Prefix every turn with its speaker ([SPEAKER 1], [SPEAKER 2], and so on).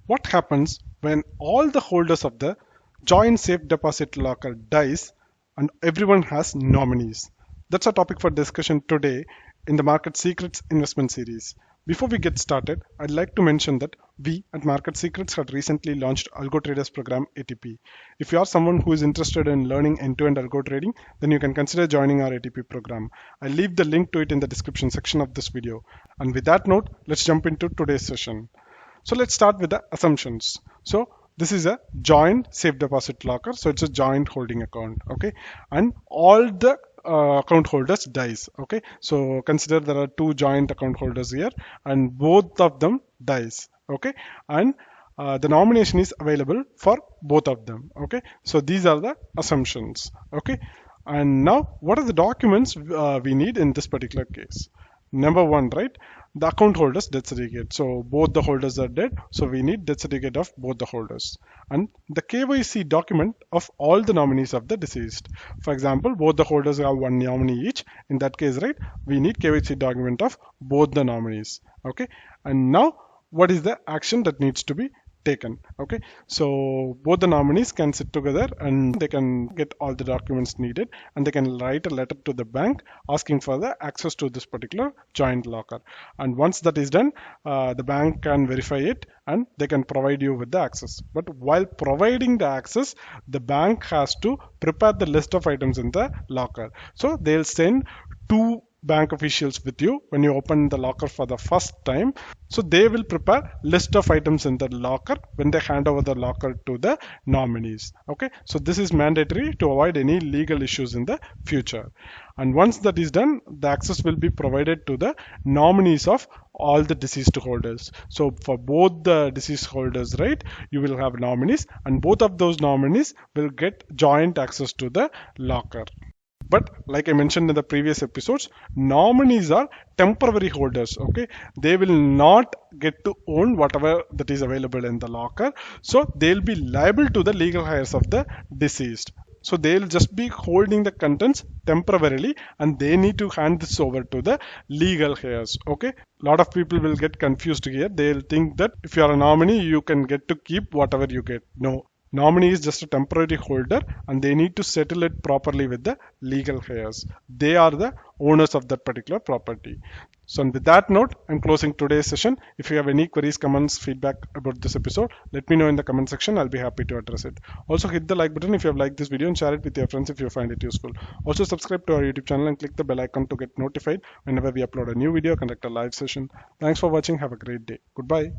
[SPEAKER 1] What happens when all the holders of the joint safe deposit locker dies and everyone has nominees? That's our topic for discussion today in the Market Secrets investment series. Before we get started, I'd like to mention that we at Market Secrets had recently launched Algo Traders Program ATP. If you are someone who is interested in learning end-to-end algo trading, then you can consider joining our ATP program. I'll leave the link to it in the description section of this video. And with that note, let's jump into today's session. So let's start with the assumptions. So this is a joint safe deposit locker. So it's a joint holding account. Okay. And all the account holders dies. Okay. So consider there are two joint account holders here and both of them dies. Okay. And the nomination is available for both of them. Okay. So these are the assumptions. Okay. And now what are the documents we need in this particular case? Number one, right? The account holders death certificate. So both the holders are dead. So we need death certificate of both the holders. And the KYC document of all the nominees of the deceased. For example, both the holders have one nominee each. In that case, right, we need KYC document of both the nominees. Okay. And now what is the action that needs to be taken? Okay, so both the nominees can sit together and they can get all the documents needed and they can write a letter to the bank asking for the access to this particular joint locker. And once that is done, the bank can verify it and they can provide you with the access. But while providing the access, the bank has to prepare the list of items in the locker. So they'll send two bank officials with you when you open the locker for the first time. So they will prepare list of items in the locker when they hand over the locker to the nominees. Okay, so this is mandatory to avoid any legal issues in the future. And once that is done, the access will be provided to the nominees of all the deceased holders. So for both the deceased holders, right, you will have nominees and both of those nominees will get joint access to the locker. But like I mentioned in the previous episodes, nominees are temporary holders. Okay, they will not get to own whatever that is available in the locker. So they'll be liable to the legal heirs of the deceased. So they'll just be holding the contents temporarily and they need to hand this over to the legal heirs. Okay, a lot of people will get confused here. They'll think that if you are a nominee, you can get to keep whatever you get. No. Nominee is just a temporary holder and they need to settle it properly with the legal heirs. They are the owners of that particular property. So with that note, I'm closing today's session. If you have any queries, comments, feedback about this episode, let me know in the comment section. I'll be happy to address it. Also hit the like button if you have liked this video and share it with your friends if you find it useful. Also subscribe to our YouTube channel and click the bell icon to get notified whenever we upload a new video or conduct a live session. Thanks for watching. Have a great day. Goodbye.